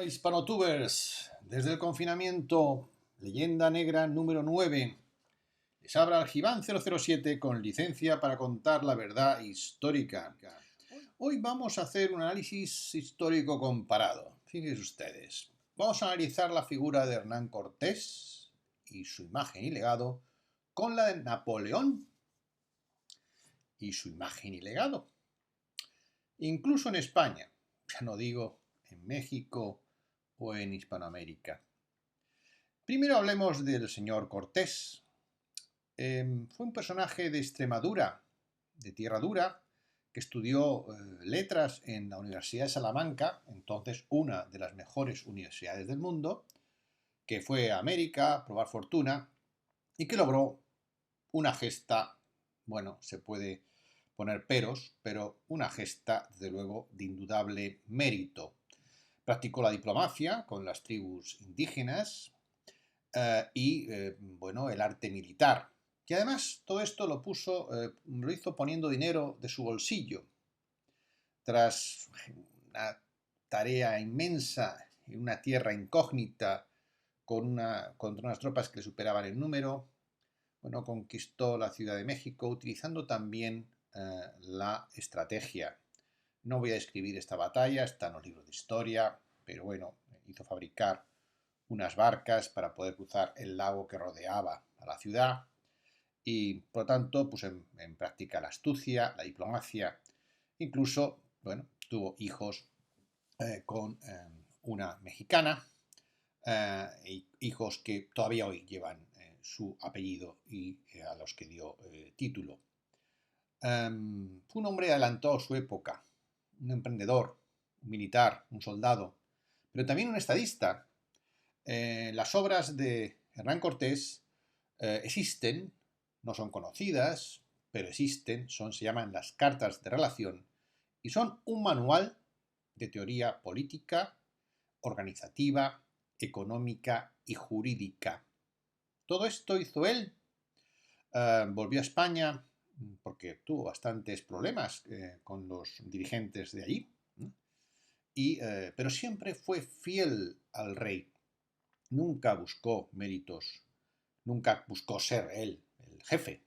Hispanotubers, desde el confinamiento, leyenda negra número 9. Les habla Algibán 007 con licencia para contar la verdad histórica. Hoy vamos a hacer un análisis histórico comparado. Fíjense ustedes. Vamos a analizar la figura de Hernán Cortés y su imagen y legado con la de Napoleón y su imagen y legado. Incluso en España, ya no digo en México o en Hispanoamérica. Primero hablemos del señor Cortés. Fue un personaje de Extremadura, de tierra dura, que estudió letras en la Universidad de Salamanca, entonces una de las mejores universidades del mundo, que fue a América a probar fortuna y que logró una gesta, bueno, se puede poner peros, pero una gesta, desde luego, de indudable mérito. Practicó la diplomacia con las tribus indígenas y bueno, el arte militar. Y además todo esto lo hizo poniendo dinero de su bolsillo. Tras una tarea inmensa en una tierra incógnita contra unas tropas que le superaban en número, bueno, conquistó la Ciudad de México utilizando también la estrategia. No voy a describir esta batalla, está en los libros de historia, pero bueno, hizo fabricar unas barcas para poder cruzar el lago que rodeaba a la ciudad y, por lo tanto, puso en práctica la astucia, la diplomacia. Incluso, bueno, tuvo hijos con una mexicana, hijos que todavía hoy llevan su apellido y a los que dio título. Fue un hombre adelantado a su época, un emprendedor, un militar, un soldado, pero también un estadista. Las obras de Hernán Cortés existen, no son conocidas, pero existen, se llaman las cartas de relación y son un manual de teoría política, organizativa, económica y jurídica. Todo esto hizo él. Volvió a España porque tuvo bastantes problemas con los dirigentes de allí, pero siempre fue fiel al rey. Nunca buscó méritos, nunca buscó ser él el jefe,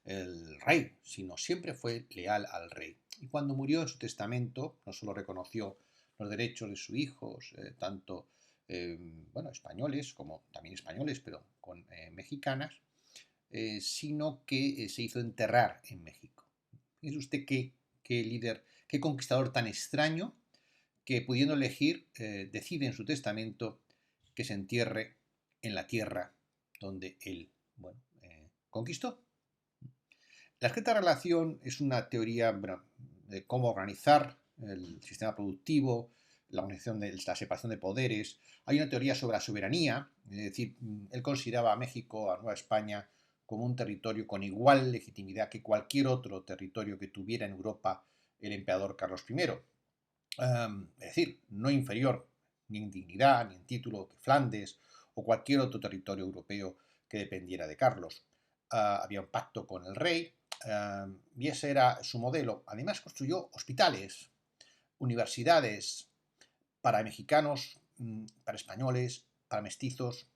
el rey, sino siempre fue leal al rey. Y cuando murió en su testamento, no solo reconoció los derechos de sus hijos, tanto bueno, españoles como también españoles, pero con mexicanas, sino que se hizo enterrar en México. ¿Es usted qué líder, qué conquistador tan extraño que, pudiendo elegir, decide en su testamento que se entierre en la tierra donde él, bueno, conquistó? La escrita relación es una teoría, bueno, de cómo organizar el sistema productivo, la organización de la separación de poderes. Hay una teoría sobre la soberanía, es decir, él consideraba a México, a Nueva España, como un territorio con igual legitimidad que cualquier otro territorio que tuviera en Europa el emperador Carlos I. Es decir, no inferior ni en dignidad ni en título que Flandes o cualquier otro territorio europeo que dependiera de Carlos. Había un pacto con el rey y ese era su modelo. Además construyó hospitales, universidades para mexicanos, para españoles, para mestizos.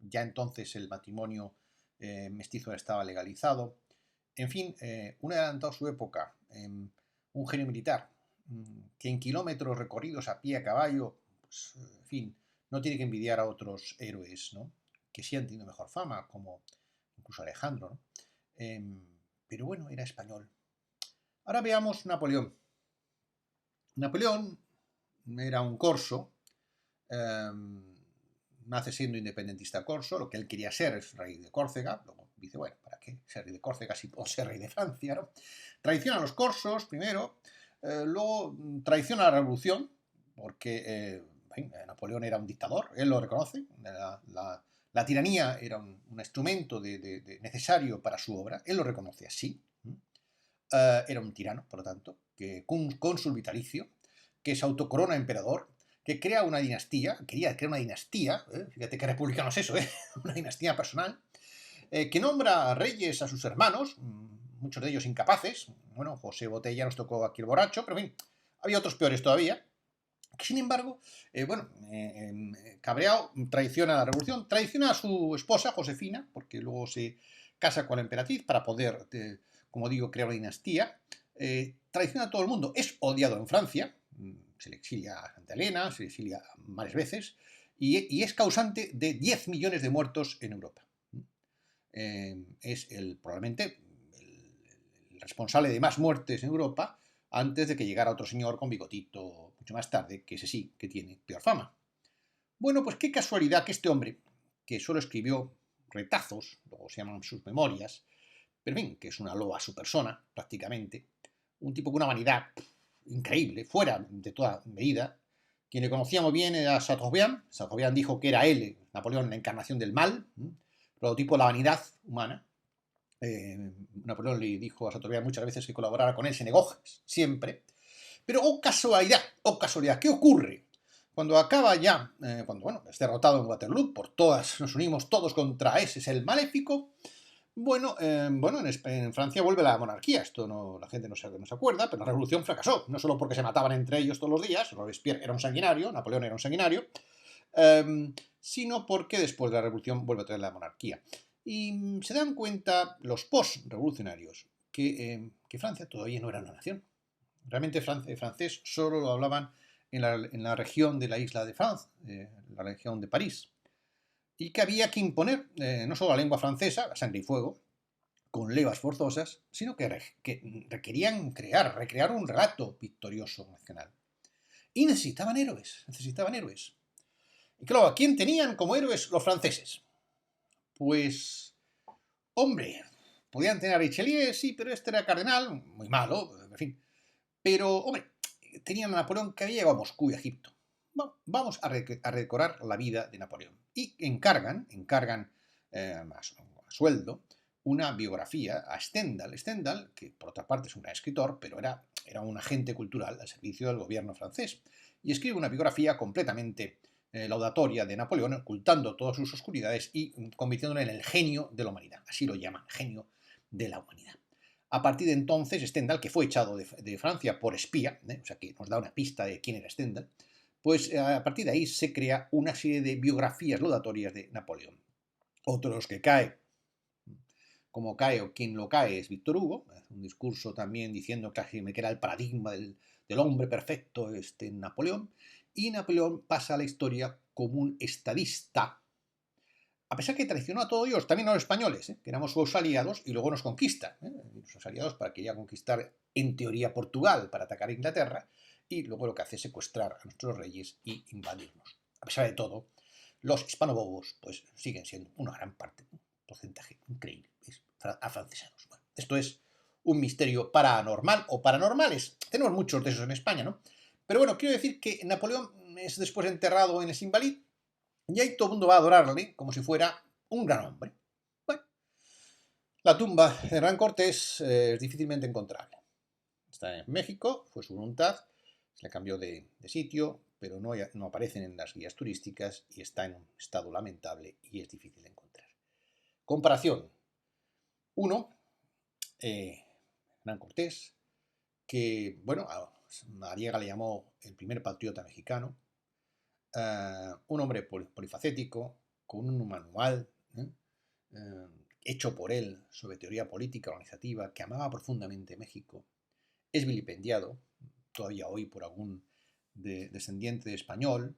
Ya entonces el matrimonio mestizo estaba legalizado. En fin, un adelantado a su época, un genio militar, que en kilómetros recorridos a pie, a caballo, pues, en fin, no tiene que envidiar a otros héroes, ¿no?, que sí han tenido mejor fama, como incluso Alejandro, ¿no? Pero bueno, era español. Ahora veamos Napoleón. Napoleón era un corso, nace siendo independentista corso, lo que él quería ser es rey de Córcega, luego dice, bueno, ¿para qué ser rey de Córcega si puedo ser rey de Francia, ¿no? Traiciona a los corsos primero, luego traiciona a la revolución, porque Napoleón era un dictador, él lo reconoce, la tiranía era un instrumento necesario para su obra, él lo reconoce así. Era un tirano, por lo tanto, que un cónsul vitalicio, que se autocorona emperador, que crea una dinastía, quería crear una dinastía, fíjate qué republicano es eso, una dinastía personal, que nombra reyes a sus hermanos, muchos de ellos incapaces. Bueno, José Botella nos tocó aquí el borracho, pero en fin, había otros peores todavía, que sin embargo, cabreado, traiciona la revolución, traiciona a su esposa, Josefina, porque luego se casa con la emperatriz para poder, como digo, crear una dinastía, traiciona a todo el mundo, es odiado en Francia, se le exilia a Santa Elena, se le exilia varias veces, y es causante de 10 millones de muertos en Europa. Es probablemente el responsable de más muertes en Europa, antes de que llegara otro señor con bigotito mucho más tarde, que ese sí, que tiene peor fama. Bueno, pues qué casualidad que este hombre, que solo escribió retazos, luego se llaman sus memorias, pero en fin, que es una loa a su persona, prácticamente, un tipo con una vanidad increíble, fuera de toda medida. Quien le conocía muy bien era Chateaubriand. Chateaubriand dijo que era él, Napoleón, la encarnación del mal, prototipo de la vanidad humana. Napoleón le dijo a Chateaubriand muchas veces que colaborara con él, se negó siempre. Pero, oh casualidad, ¿qué ocurre? Cuando acaba ya, cuando es derrotado en Waterloo, por todas, nos unimos todos contra ese, es el maléfico. En Francia vuelve la monarquía. Esto no, la gente no se acuerda, pero la revolución fracasó. No solo porque se mataban entre ellos todos los días, Robespierre era un sanguinario, Napoleón era un sanguinario, sino porque después de la revolución vuelve a traer la monarquía. Y se dan cuenta los post-revolucionarios que Francia todavía no era una nación. Realmente francés solo lo hablaban en la región de la isla de France, la región de París, y que había que imponer no solo la lengua francesa, la sangre y fuego, con levas forzosas, sino que requerían recrear un relato victorioso nacional. Y necesitaban héroes. Y claro, ¿a quién tenían como héroes los franceses? Pues, hombre, podían tener a Richelieu, sí, pero este era cardenal, muy malo, en fin. Pero, hombre, tenían a Napoleón que había llegado a Moscú y a Egipto. Bueno, vamos a redecorar la vida de Napoleón. Y encargan a sueldo una biografía a Stendhal. Stendhal, que por otra parte es un gran escritor, pero era un agente cultural al servicio del gobierno francés. Y escribe una biografía completamente laudatoria de Napoleón, ocultando todas sus oscuridades y convirtiéndolo en el genio de la humanidad. Así lo llaman, genio de la humanidad. A partir de entonces, Stendhal, que fue echado de Francia por espía, o sea que nos da una pista de quién era Stendhal, pues a partir de ahí se crea una serie de biografías laudatorias de Napoleón. Otro de los que cae, como cae o quien lo cae, es Víctor Hugo, un discurso también diciendo que era el paradigma del hombre perfecto, Napoleón, y Napoleón pasa a la historia como un estadista, a pesar que traicionó a todos ellos, también a los españoles, que éramos sus aliados, y luego nos conquista. Sus aliados para que quería conquistar, en teoría, Portugal, para atacar a Inglaterra, y luego lo que hace es secuestrar a nuestros reyes y invadirnos. A pesar de todo, los hispanobobos pues, siguen siendo una gran parte, un porcentaje increíble, afrancesados. Bueno, esto es un misterio paranormal o paranormales. Tenemos muchos de esos en España, ¿no? Pero bueno, quiero decir que Napoleón es después enterrado en el Invalid, y ahí todo el mundo va a adorarle como si fuera un gran hombre. Bueno, la tumba de Hernán Cortés es difícilmente encontrable. Está en México, fue su voluntad, se le cambió de sitio, pero no aparecen en las guías turísticas y está en un estado lamentable y es difícil de encontrar. Comparación. Uno, Hernán Cortés, que, bueno, a Noriega le llamó el primer patriota mexicano, un hombre polifacético, con un manual hecho por él sobre teoría política organizativa, que amaba profundamente México, es vilipendiado todavía hoy por algún descendiente de español,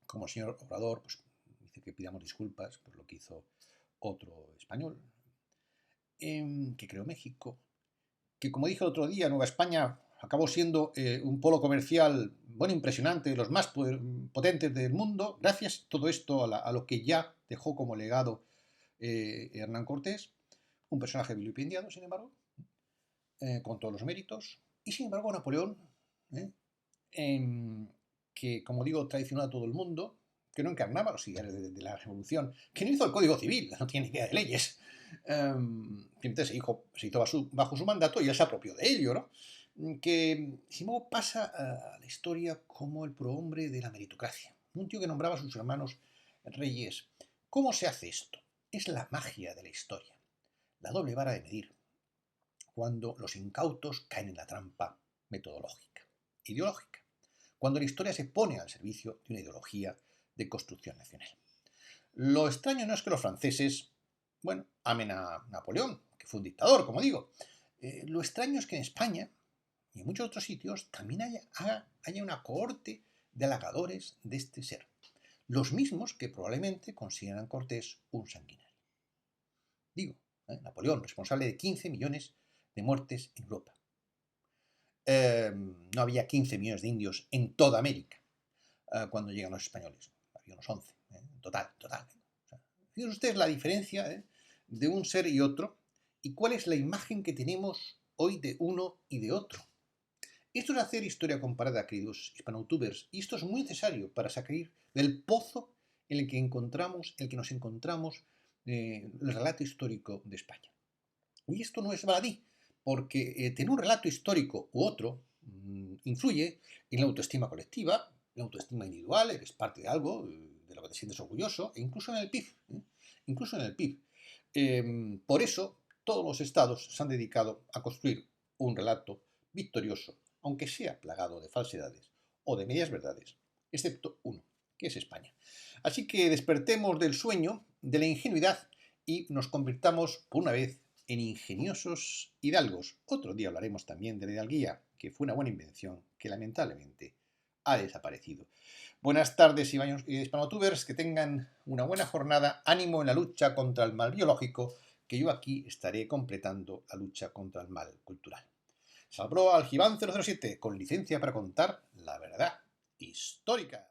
como el señor Obrador, pues dice que pidamos disculpas por lo que hizo otro español, que creó México, que como dije el otro día, Nueva España acabó siendo un polo comercial, bueno, impresionante, de los más potentes del mundo, gracias todo esto a lo que ya dejó como legado Hernán Cortés, un personaje vilipendiado, sin embargo, con todos los méritos, y sin embargo Napoleón, que como digo, traicionó a todo el mundo, que no encarnaba los ideales de la revolución, que no hizo el Código Civil, no tiene ni idea de leyes, simplemente se hizo bajo su mandato y él se apropió de ello, ¿no? Que sin embargo pasa a la historia como el prohombre de la meritocracia, un tío que nombraba a sus hermanos reyes. ¿Cómo se hace esto? Es la magia de la historia, la doble vara de medir, cuando los incautos caen en la trampa metodológica, ideológica. cuando la historia se pone al servicio de una ideología de construcción nacional. Lo extraño no es que los franceses, bueno, amen a Napoleón, que fue un dictador, como digo. Lo extraño es que en España y en muchos otros sitios también haya una cohorte de halagadores de este ser. Los mismos que probablemente consideran a Cortés un sanguinario. Digo, Napoleón, responsable de 15 millones de muertes en Europa. No había 15 millones de indios en toda América cuando llegan los españoles. Había unos 11, en total. O sea, fíjense ustedes la diferencia de un ser y otro y cuál es la imagen que tenemos hoy de uno y de otro. Esto es hacer historia comparada, queridos hispanoutubers, y esto es muy necesario para sacar del pozo en el que nos encontramos el relato histórico de España. Y esto no es baladí, porque tener un relato histórico u otro influye en la autoestima colectiva, la autoestima individual, eres parte de algo, de lo que te sientes orgulloso, e incluso en el PIB. Incluso en el PIB. Por eso, todos los estados se han dedicado a construir un relato victorioso, aunque sea plagado de falsedades o de medias verdades, excepto uno, que es España. Así que despertemos del sueño, de la ingenuidad, y nos convirtamos, por una vez, en ingeniosos hidalgos. Otro día hablaremos también de la hidalguía, que fue una buena invención que lamentablemente ha desaparecido. Buenas tardes, hispanotubers, que tengan una buena jornada. Ánimo en la lucha contra el mal biológico, que yo aquí estaré completando la lucha contra el mal cultural. Salvo al Gibán 007, con licencia para contar la verdad histórica.